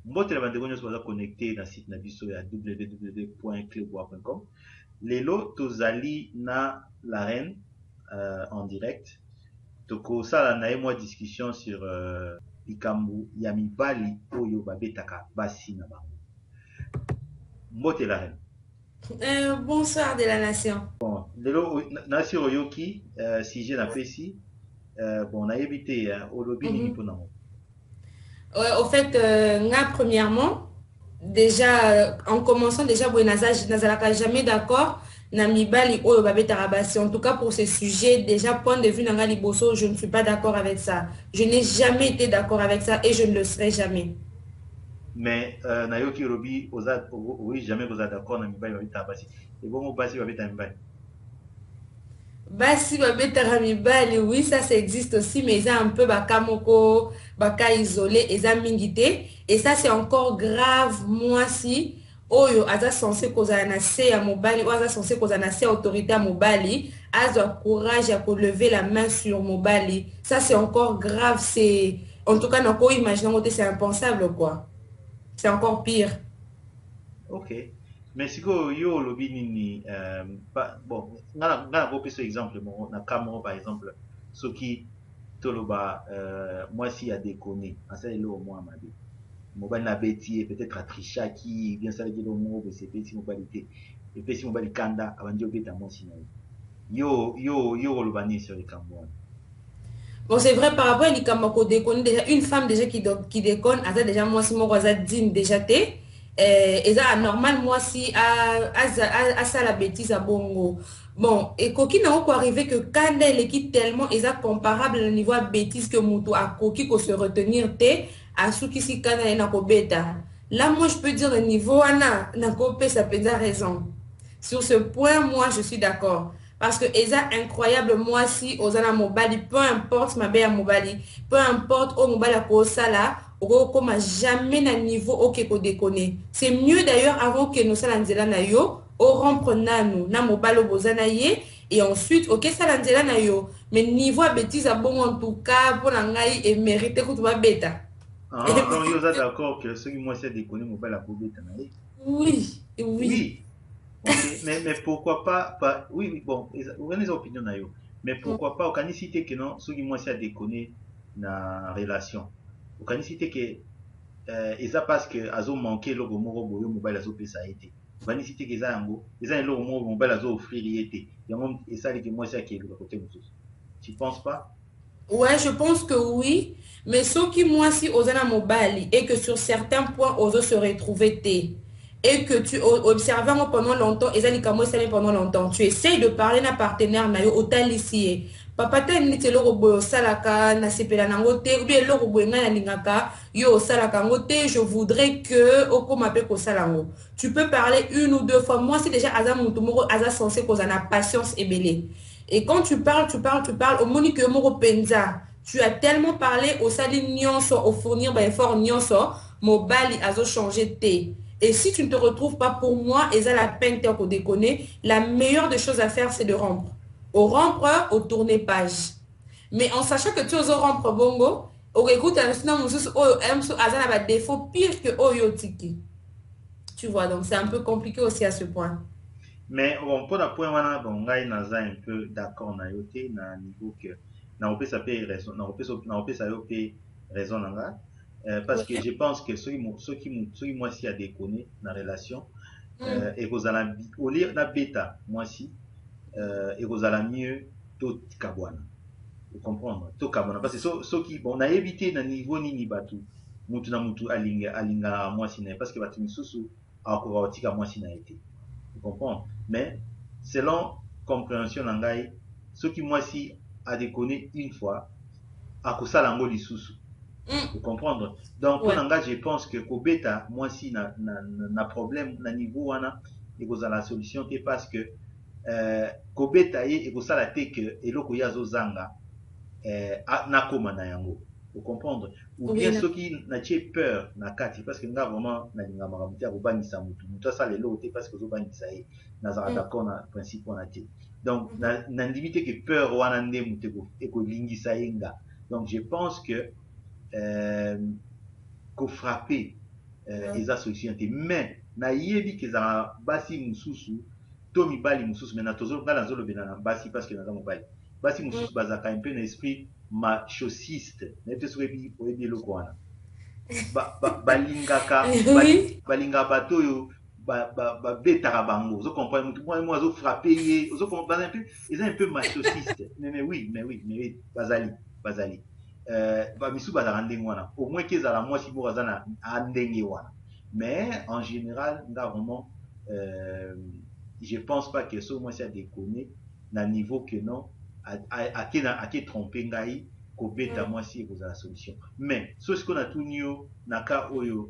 mbote la bandeko nyonso baza connecté na site na biso ya www.clebois.com. Lelo tozali na la reine en direct. Tokosala na ye mwa discussion sur likambo ya mibali oyo babetaka basi na bango. Mbote la reine. Bonsoir de la nation. Bon, lelo nasi oyoki sujet na pesi bon nayebi te olobi nini mpona ngo. Ouais, au fait, nga, premièrement, déjà, en commençant, déjà, nazalaka jamais d'accord na mibali oyo babetaka basi. En tout cas, pour ce sujet, déjà, point de vue nanga liboso, je ne suis pas d'accord avec ça. Je n'ai jamais été d'accord avec ça et je ne le serai jamais. Mais nayoki olobi oza oui jamais koza d'accord na mibali babetaka basi. Ebongo basi babetaka mibali. Basi babetaka mibali, oui, ça existe aussi, mais ils ont un peu baka moko, baka isolé, ils ont mingité. Et ça, c'est encore grave, moi, si, oyo, aza censé kozala na se ya mobali, ou aza censé kozala na se ya autorité à mobali, aza courage à lever la main sur mobali. Ça, c'est encore grave, c'est, en tout cas, nako imaginons que c'est impensable, quoi. C'est encore pire. Ok. Mais sikoyo yo olobi nini bon nga nakopesa exemple moko na cas moko par exemple soki toloba mwasi ya déconné asala eloko moko ya mabe mobali na beti ye peut-être atrichaki bien salaki eloko moko boye sepesi mobali te epesi mobali kanda abandi obeta mwasi na ye yo oloba nini sur likambo wana. Bon, c'est vrai, par rapport à Likamako déconne, déjà, une femme déjà qui déconne, elle a déjà, moi, si moi, elle digne déjà, et ça, normal, moi, si, à ça, la bêtise, à bongo. Bon, et Koki n'a pas arrivé que quand elle est tellement, et ça, comparable au niveau de bêtise que Moutou a Koki, qu'on se retenir, à ceux qui s'y quand elle n'a pas bêta. Là, moi, je peux dire, le niveau, n'a pas ça peut dire raison. Sur ce point, moi, je suis d'accord. Parce que eza incroyable moi si ozana mobali peu importe ma belle mobali peu importe au mobali ko sala oko koma jamais na niveau ok ko déconner. C'est mieux d'ailleurs avant que nous sala nzela na yo au rompre nanu na mobali bozana ye et ensuite ok sala nzela na yo mais niveau à bêtise à bon en tout cas pour ngai et mériter que tu vas bêta. Ah, donc yo oza d'accord que soki mwasi ya déconné mobali akobeta na ye. Oui, oui. Oui. Ok, mais pourquoi oui, oui, bon, on a des opinions d'ailleurs. Mais pourquoi pas, on cité que non, ceux qui moi ça déconné na relation. On cité que et ça parce que azo manqué le mot boyo mobile azo pesa été. On cité que ça yango, et ça le mot mobile azo offrir été. Yango et ça que moi ça qui est le côté mususu. Tu penses pas? Ouais, je pense que oui. Mais ce qui, moi, si Ozana Mobali et que sur certains points, Ozo se retrouver T et que tu observes pendant longtemps, et ça, pendant longtemps, tu essayes de parler à un partenaire, na yo, otal ici. Papa, t'as une little robo salaka, na sepela nangote, ou bien le robo na lingaka, yo salaka ngote, je voudrais que, oko m'appelle ko salango. Tu peux parler une ou deux fois. Moi, c'est déjà Aza Moutoumoro, Aza censé qu'on a patience et belé. Et quand tu parles, au Monique Moro Penza, tu as tellement parlé au Sali Nyonso, au fournir effort Nyonso, Mobali Azo changé T. Et si tu ne te retrouves pas pour moi, et ça la peine qu'on déconner, la meilleure des choses à faire, c'est de rompre. Au rompre, au tourner page. Mais en sachant que tu oses rompre bongo, au écoute, un défaut pire que Oyotiki. Tu vois, donc c'est un peu compliqué aussi à ce point. Mais bon, pour la point wana bon ngai naza un peu d'accord na yo te na niveau que na opesa pe raison na opesa yo pe raison nanga parce que je pense que ceux qui moi si a déconné na relation et kozala au lieu na beta moi si et kozala mieux tout kabwana vous comprendre tout kabwana parce que ceux qui bon na évité na niveau nini batu mutu na mutu alinga moi si na parce que batu misusu akoka otika moi si na été vous comprenez? Mais selon compréhension nangai, ceux qui moi si a déconné une fois, à kosala ngo lisusu. Vous comprendre? Donc pour Ouais. nanga, je pense que kobeta moi si na problème na niveau wana et la solution et parce que kobeta ye et kosala te que eloko ya zanga na koma na yango. Vous comprendre? Ou bien Oui, ceux qui n'a pas peur na kati parce que nga vraiment na linga makamuti ya kobanisa mutu asala eloko te parce que ozobanisa ye nazala d'accord na principe wana te donc na ndimi te que peur wana nde mutu ekolingisa ye nga donc je pense que kofrappe Ouais. eza solution te, mais nayebi ke ezala basi mosusu to mibali mosusu, me nga nazolobela na basi parce que naza mobali. Basi Mm. mosusu bazalaka un peu na esprit machosiste, nayebi te soki oyebi eloko wana. Oui. Balingaka bato oyo babetaka bango, ozokomprendre, mutu moko azofrape ye, eza un peu machosiste, mais oui, bazali bamisu bazalaka ndenge wana, au moins ke ezala mwasi moko aza na ndenge wana, mais en général nga vraiment je pense pas que so mwasi adekone na niveau que non ake trompe ngai kobeta Mm. mwasi ekozala solution. Mais so sikoyo natuni yo na ka oyo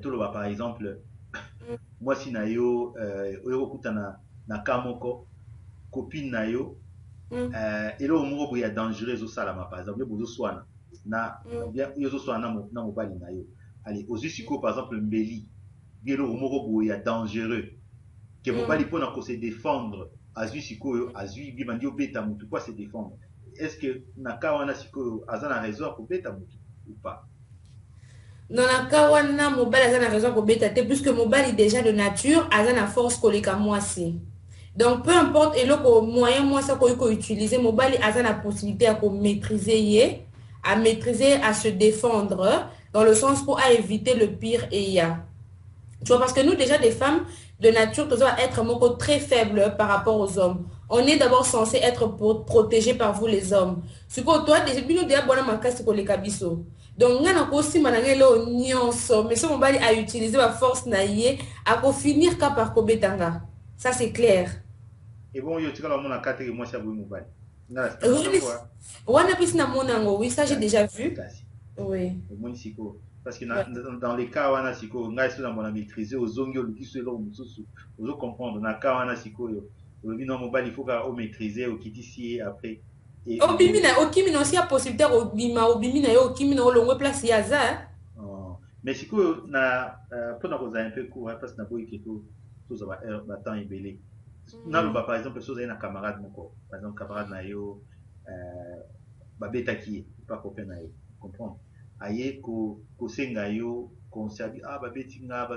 toloba par exemple mwasi na yo oyo kokutana na ka moko copine na yo Mm. eloko moko boye ya dangereux ezosalama, par exemple yo bozoswana Mm. yo ozoswana na mobali na yo, allez ozwi sikoyo par exemple mbeli bi eloko moko boye ya dangereux ke mobali Mm. mpona kose défendre azwi sikoyo azwi bi bandi obeta motu mpo ase défendre, est ce que na ka wana sikoyo aza na raison ya kobeta motu ou pas? Dans la cas wana mobali aza na raison kobeta te puisque mobali déjà de nature aza na force koleka mwasi. Donc peu importe eloko moyen mwasi akoki koutiliser, mobali aza na possibilité à maîtriser ye, à maîtriser, à se défendre dans le sens pour à éviter le pire et ya. Tu vois, parce que nous, déjà, des femmes de nature, nous devons être moko très faibles par rapport aux hommes. On est d'abord censé être protégés par vous, les hommes. Ce que toi, déjà, bino déjà, bon, ma casse pour les cabisso. Donc, on a aussi manangelo nyonso, mais ce mobile a utilisé la force naïe à finir qu'à par kobetanga. Ça, c'est clair. Et bon, yo tikala mona kateke mwasi aboyi mobali nga na Oui, fois on a pris na monango, oui, ça j'ai déjà vu. kasi Oui. omoni sikoyo parce que Ouais. dans les cas wana sikoyo ngai so na mona maîtriser ozongi oluki so eloko mosusu ozocomprendre na cas wana sikoyo olobi no mobali faut ka omaîtriser okitisi ye après et Obimi na okimi na aussi la possibilité obimi na yo okimi na olongwe place ya za. mais sikoyo na mpona kozala un peu court parce que naboyi ke tozwa batemps ebele naloba par exemple so ozali na camarade moko, par exemple camarade na yo babetaki ye pa copain na ye comprendre aye kosenga yo konservi babeti nga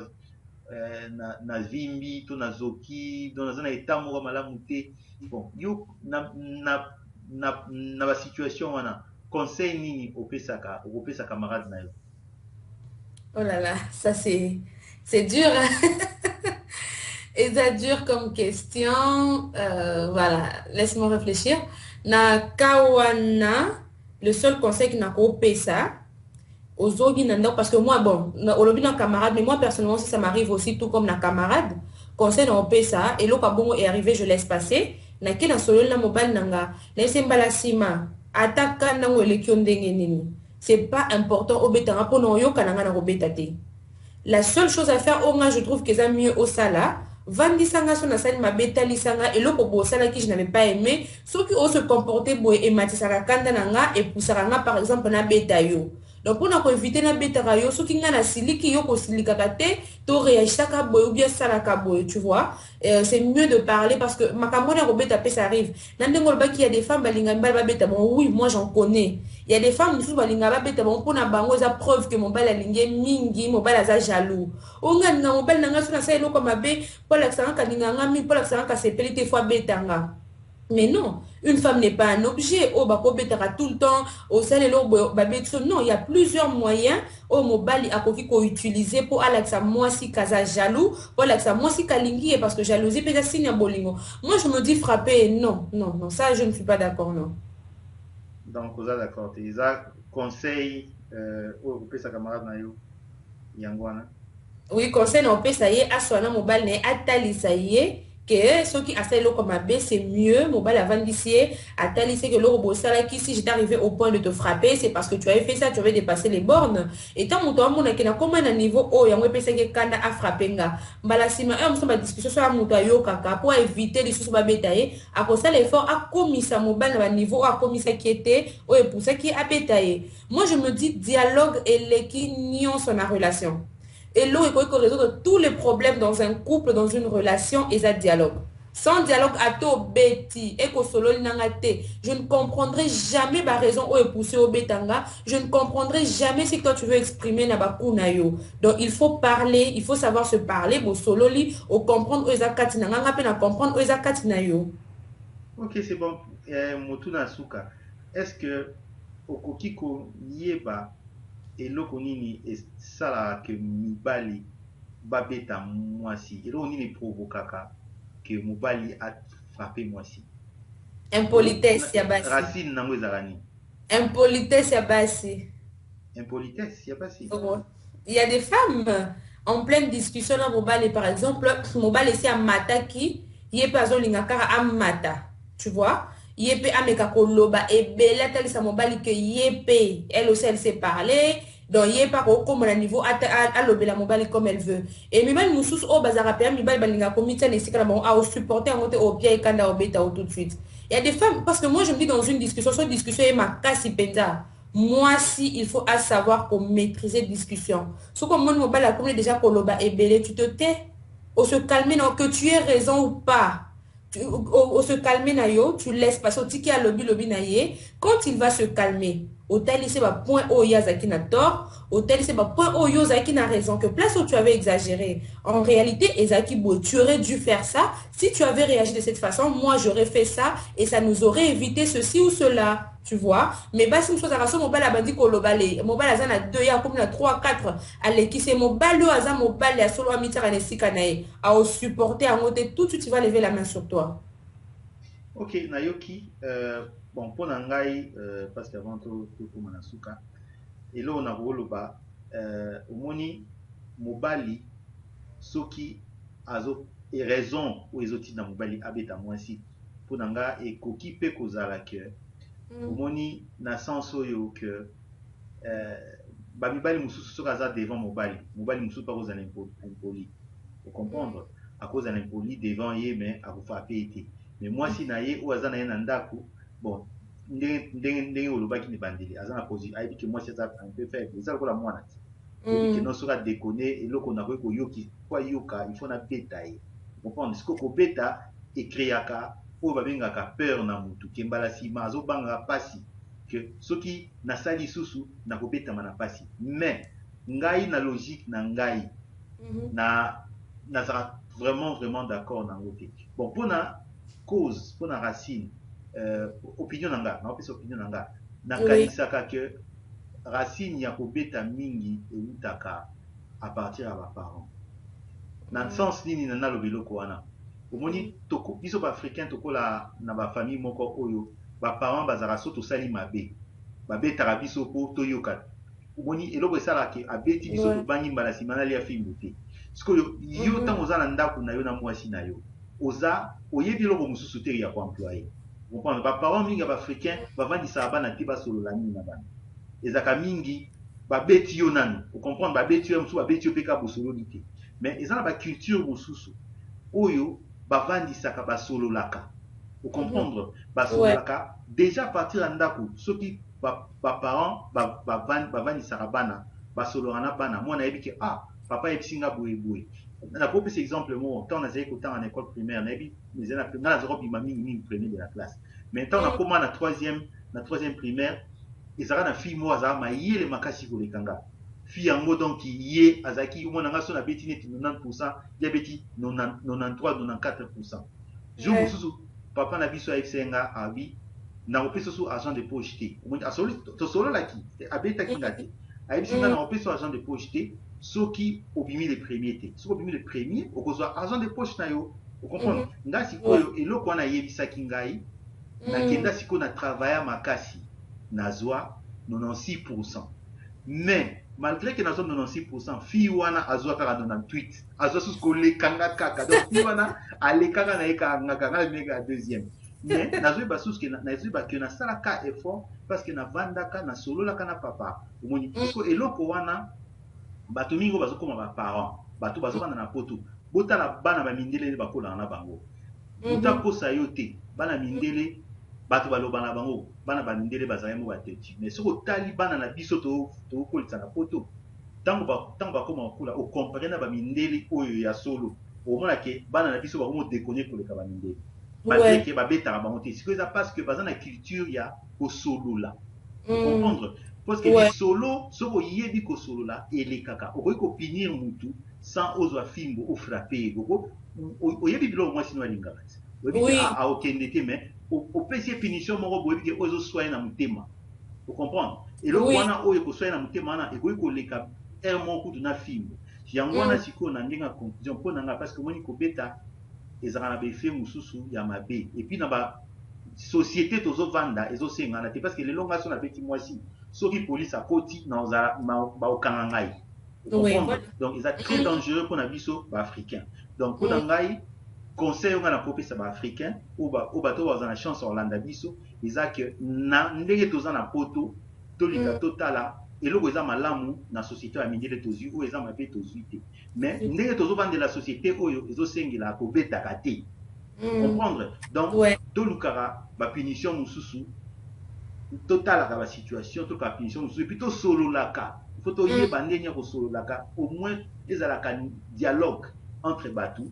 nazimbi to nazoki donc naza na etat moko malamu te, bon yo na basituation wana conseil nini okopesa camarade na yo? Oh là là, ça c'est dur, hein? Et ça dur comme question. Voilà, laisse-moi réfléchir. Na kawana, le seul conseil qui n'a pas ça, aux autres, parce que moi, bon, olobi na camarade, mais moi personnellement, si ça m'arrive aussi, tout comme na camarade, conseil na opé ça, et l'autre bon est arrivé, je laisse passer. Na kena solo na mobile nanga, laisse mbala sima, ataka na ngwele kyondenge nini. C'est pas important, obetanga pour no yo kananga na obetate. La seule chose à faire, au moins, je trouve que c'est mieux au sala. Vandi sanga son asali ma betali sanga et loko bo sala qui je n'avais pas aimé. Ceux qui osent se comporter boy et matisaka kanda nanga et poussaranga par exemple na betayo. Donc pour na éviter na betarayo, ceux qui nga na siliki yo ko silika kate, to réagissaka boy ou bien salaka boy, tu vois. C'est mieux de parler parce que makamona ko beta ça arrive. Nandengol ba qui y a des femmes balinga mbala beta bon oui, moi j'en connais. Il y a des femmes qui sont balinga beta bon pour na bango za preuve que mon bal lingue mingi, mon bal za jaloux. Onga na mon bal nanga so na sa eloko mabe, pour l'accent kalinga ngami, pour l'accent ka sepeli te fois betanga. Mais non, une femme n'est pas un objet. Oh, bako betara tout le temps. Oh, ça, non, il y a plusieurs moyens. Oh, mobile, à ko utiliser pour alaxa moi si kaza jaloux, pour alaxa moi si kalingi, parce que jalousie peut être signe bolingo. Moi, je me dis frapper. Non, non, non, ça, je ne suis pas d'accord, non. Donc oza d'accord te eza conseil oyo kopesa camarade na yo yango wana? Oui, conseil na opesa ye aswana mobile na ye atalisa ye que ceux qui assaillent l'eau comme abbé, c'est mieux. Mobile avant d'ici, atalisa que l'eau bossala qui si j'étais arrivé au point de te frapper, c'est parce que tu avais fait ça, tu avais dépassé les bornes. Et tant mon tour mon akena comme un niveau oh ya ngwe pesa ke kanda a frapper nga. Mbala sima on se ba discussion sur moto yo kaka pour éviter les choses ba betaye. A cause ça l'effort a commis ça mobile à niveau a commis ça qui était oh et pour ça qui a bétaillé. Moi je me dis dialogue et l'équipe nion son relation. Et l'eau est résoudre tous les problèmes dans un couple, dans une relation, et ça dialogue. Sans dialogue à to beti et ko solo nangate. Je ne comprendrai jamais ma raison ou pousser au betanga. Je ne comprendrai jamais si toi tu veux exprimer na bakuna yo. Donc il faut parler, il faut savoir se parler bo solo li ou comprendre o ezakati na nganga pe na comprendre o ezakati na yo. Ok, c'est bon. Motuna Suka, est-ce que okokiko yeba eloko nini esalaka ke mibali babeta mwasi eloko nini provokaka ke mobali afrape mwasi Impolitesse ya basi. racine nango ezalaka nini? Impolitesse ya basi. Impolitesse ya basi. Il y a des femmes en pleine discussion dans Mobile, par exemple, Mobile ici à Mata qui, y est pas lingakara à Mata, tu vois, y est ameka koloba et bella tel sa Mobile que y est elle aussi elle sait parler, donc y est pas comme le niveau à l'obéla Mobile comme elle veut. Et Mibal nous sous au bazar à Mibal balinga comité les sikala bon à supporter en au pied et kanda au bêta tout de suite. Il y a des femmes, parce que moi je me dis dans une discussion, cette discussion est ma casse penda. Moi, si il faut à savoir qu'on maîtriser discussion. Ce que moi, mobile, comme déjà koloba et belé, tu te tais. Au se calmer, non, que tu aies raison ou pas. Au se calmer, nayo, tu laisses passer au tiki à lobby naye. Quand il va se calmer, au tel c'est pas point où yazaki n'a tort, au tel c'est pas point où yazaki n'a raison, que place où tu avais exagéré. En réalité, Ezaki Bo, tu aurais dû faire ça. Si tu avais réagi de cette façon, moi j'aurais fait ça et ça nous aurait évité ceci ou cela. Tu vois, mais basi mso zaka so mobile abandi kolobale mobile aza na 2 ya comme na 3 4 aleki c'est mobile aza mobile ya solo amitaka na sika na ye a supporter en te tout de suite tu vas lever la main sur toi. Ok, nayoki bon mpo na ngai parce que avant tokóma na suka eloko na koloba omoni mobali soki azo raison oyo ezotinda mobali abeta mwasi mpo na nga ekoki mpe kozala ke omoni na sens oyo ke bamibali mosusu soki aza devant mobali mosusu mpe akozala impoli ocomprendre akozala impoli devant ye mais akofrape ye te mais mwasi na ye oyo aza na ye na ndako bon ndenge olobaki na ebandeli aza na ayebi ke mwasi aza un peu faible eza lokola mwana te oyebi ke non soki adekone eloko nakoki koyoki po ayoka il faut nabeta ye comprendre sikoyo kobeta ekreaka oyo babengaka peur na motu ke mbala nsima azobangaka mpasi ke soki nasali lisusu nakobetama na mpasi mais ngai na logique na ngai nazala vraiment d'accord nango te bon mpona cause mpona racine opinion na nga naopesa opinion na nga nakanisaka ke racine ya kobeta mingi eutaka à partir ya baparent na sens nini naloba eloko wana omoni biso baafricain tokola na bafamille moko oyo baparent bazalaka so tosali mabe babetaka biso mpo toyoka omoni eloko esalaka abeti biso tobangi mbala nsima nalia fimbo te sikoyo yo ntango oza na ndako na yo na mwasi na yo oza oyebi eloko mosusu te ya koemploye comprendre baparent mingi ya baafricain bavandisaka bana te basolola mingi na bana ezalaka mingi babeti yo nanu ocomprendre babeti yo mosusu babeti yo mpe ka bosololi te mais eza na baculture mosusu oyo bavandisaka basololaka ocomprendre basololaka déjà partir ya ndako soki baparent bavandisaka bana basololaka na bana mwana ayebi ke papa ayebisi nga boyeboye nakopesa exemple moko ntango nazali kotanga na école primaire nayebi nga nazali kobima mingi premier de la classe mais ntango nakóma na troisième primaire ezalaka na fille moko azalaka mayele makasi koleka nga fille yango donc ye azalaki omonanga so nabeti neti 90% ye abeti 93-94%. jour mosusu papa na biso ayebisa nga abi nakopesa so argent de poche te tosololaki abetaki nga te ayebisi nga nakopesa argent de poche te soki obimi le premier te soki obimi le premier okozwa argent de poche na yo okomprendre nga sikoyo eloko wana ayebisaki ngai nakenda sikoyo na travailla makasi nazwa 96%. Mais malgré que nazwa 96%, fille wana azwa kaka 98. Azwa susu kolekanga kaka. Donc fille wana alekanga na eka ngaka nga meka deuxième. Mais nazwa ba susu ke nazwa ba ke na sala ka effort parce que na vandaka na sololaka na papa. Omoni parce que eloko wana bato mingo bazokoma ba parents. Bato bazokana na poto. Botala bana ba mindele bakola na bango. Buta posa yo te. Bana mindele bato baloba na bango bana bamindele bazali mo bateti mais soki otali bana na biso tokolisa na poto ntango bakoma kokula okompare na bamindele oyo ya solo omona ke bana na biso bakomo déconner koleka bamindele malgré Ouais. ke babetaka bango te sikoyo eza parce que baza na culture ya kosolola Mm. comprendre parce que Ouais. lisolo soki oyebi kosolola elekaka okoki kopinir mutu sans ozwa fimbo ofrape ye oyebi biloko mwasi no alingaka te oyebi ke Oui. aokende te mais opesi ye punition moko boyebi ke oyo ezoswaye na motema ocomprendre eloko Oui. wana oyo ekoswaye na motema wana ekoki koleka ere moko kutu na fimbo yango wana Mm. sikoyo na ndenge ya conclusion mpo na nga parce que omoni kobeta ezalaka na baefe mosusu ya mabe epuis na basociété tozovanda ezosengana te parce que lelo ngai so nabeti mwasi soki polise akoti baokanga ngai Oui. Voilà. ocomprendre donc eza très Mm. dangereux mpona biso baafricain donc mpo na Mm. ngai conseil oyo ngai nakopesa baafricain oyo bato baza na chance kolanda biso eza ke na ndenge toza na poto tolinga Mm. totala eloko eza malamu na société ya mindele tozwi oyo eza mabe tozwi te mais ndenge tozovandela société oyo ezosengela kobetaka te Mm. comprendre donc Ouais. tolukaka bapunition mosusu totalaka basituation tolukaka punition mosusu epuis tosololaka ifo Mm. toyeba ndenge ya kosololaka au moins ezalaka dialogue entre bato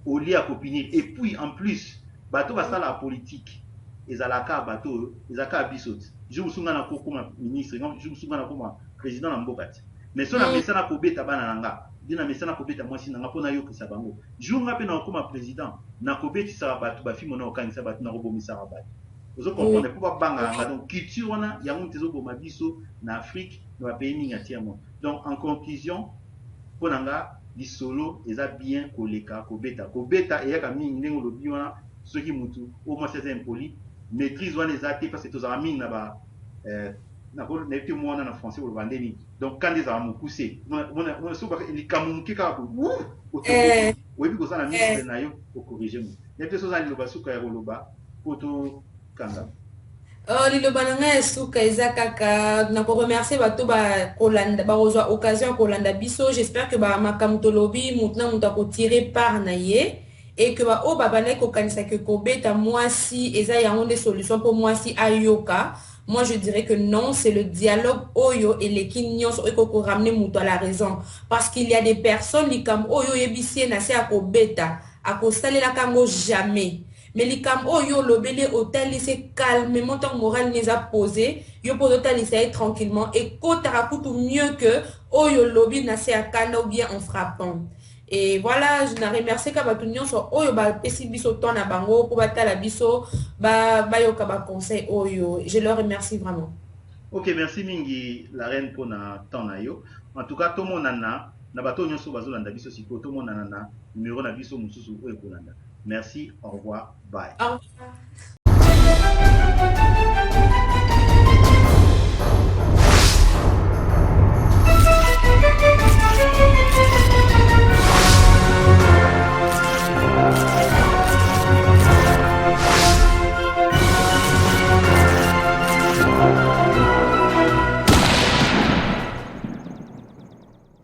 au lieu ya kopinir epuis en plus bato basalaka politique ezalaka bato oyo ezalaka biso te jour mosusu ngai nakokoma ministre jour mosusu ngai nakoma président na mboka te mais so na Mm. mesana kobeta bana na nga nde na mesana kobeta mwasi na nga mpo nayokisa bango jour ngai mpe nakokoma président nakobetisaka bato bafimo na kokanisa bato nakobomisaka bato ozo Oui. comprendre mpo babangaka nga donc culture wana yango nte ezoboma biso na afrique na bapays mingi ya tia monde donc en conclusion mpo na nga lisolo eza bien koleka kobeta eyaka mingi ndenge olobi wana soki mutu oyo mwasi eza impoli maîtrise wana eza te parce que tozalaka mingi na ba nayebi te mwana na français koloba nde nini donc kanda ezalaka mokuse likambo moke kaka oyebi kozala na miscle na yo okorige mo nayebi te so oza liloba suka ya koloba po tokanga liloba na ngai ya suka eza kaka nakoremercie bato bakozwa occasion ya kolanda biso j'espère que bamakambo tolobi motu na moto akotire part na ye et que baoyo babandaki kokanisa ke kobeta mwasi eza yango nde solution mpo mwasi ayoka. Moi je dirais que non, c'est le dialogue oyo eleki nyonso oyo kokoramener moto à la raison parce qu'il y a des personnes likambo oyo oyebisi ye na se ya kobeta akosalelaka yango jamais. Mais likambo oyo lobele otalise calmement ton moral n'est pas posé yo po otalisa ye tranquillement et kotaka kutu mieux que oyo lobi na se akanda ou bien en frappant. Et voilà, je na remercie ka bato nyonso oyo bapesi biso temps na bango po batala biso bayoka ba conseil oyo. Je leur remercie vraiment. Ok, merci mingi la reine pour na temps na yo. En tout cas, tout le monde na bato nyonso bazolanda biso siko, tout le monde na numéro na biso mususu oyo kolanda. Merci, au revoir, bye. Au revoir.